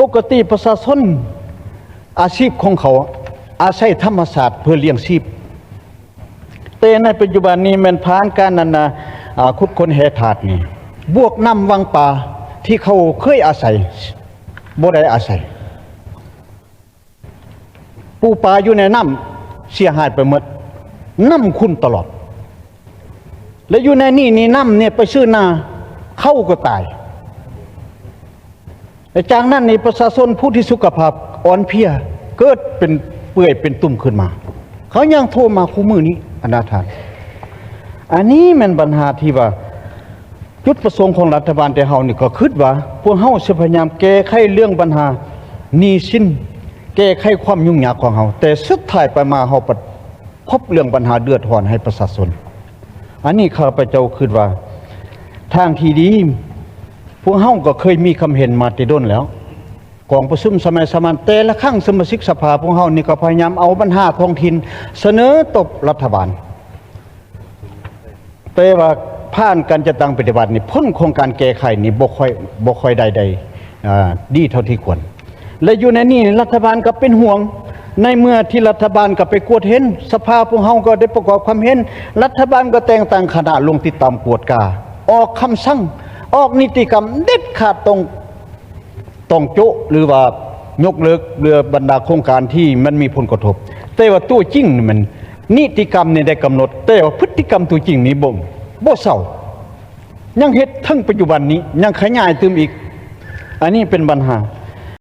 ปกติประชาชนอาชีพของเขาอาศัยธรรมศาสตร์เพื่อเลี้ยงชีพแต่ในปัจจุบันนี้มันผ่านการนันนาขุดค้นแห่ธาตุนี่บวกน้ำวังป่าที่เขาเคยอาศัยบ่ได้อาศัยปูปลาอยู่ในน้ำเสียหายไปหมดน้ำคุณตลอดและอยู่ในนี่น้ำเนี่ยไปซื้อนาเข้าก็ตายแต่จากนั้นในประชาชนผู้ที่สุขภาพอ่อนเพลียเกิดเป็นเปื่อยเป็นตุ่มขึ้นมาเขายังโทรมาคู่มือนี้อนาถานอันนี้มันปัญหาที่ว่าจุดประสงค์ของรัฐบาลแต่เฮานี่ก็คิดว่าพวกเฮาจะพยายามแก้ไขเรื่องปัญหาหนี้สินแก้ไขความยุ่งยากของเฮาแต่สุดท้ายไปมาเฮาพบเรื่องปัญหาเดือดร้อนให้ประชาชนอันนี้ข้าพเจ้าคิดว่าทางที่ดีพวกเฮาก็เคยมีคำเห็นมาแต่ต้นแล้วกองประชุมสมัยสมานแต่ละครั้งสมาชิกสภาพวกเฮานี่ก็พยายามเอาปัญหาท้องถิ่นเสนอตบรัฐบาลแต่ว่าผ่านการจัดตั้งปฏิบัตินี่พ้นโครงการแก้ไขนี่บ่ค่อยใดดีเท่าที่ควรและอยู่ในนี้รัฐบาลก็เป็นห่วงในเมื่อที่รัฐบาลก็ไปกวดเห็นสภาพวกเฮาก็ได้ประกอบความเห็นรัฐบาลก็แต่งตั้งคณะลงติดตามกวดกาออกคำสั่งออกนิติกรรมเด็ดขาดต้องโจะหรือว่ายกเลิกเรือบรรดาโครงการที่มันมีผลกระทบแต่ว่าตัวจริงมันนิติกรรมนี่ได้กำหนดแต่ว่าพฤติกรรมตัวจริงนี่บ่เศร้ายังเฮ็ดทั้งปัจจุบันนี้ยังขยายเติมอีกอันนี้เป็นปัญหา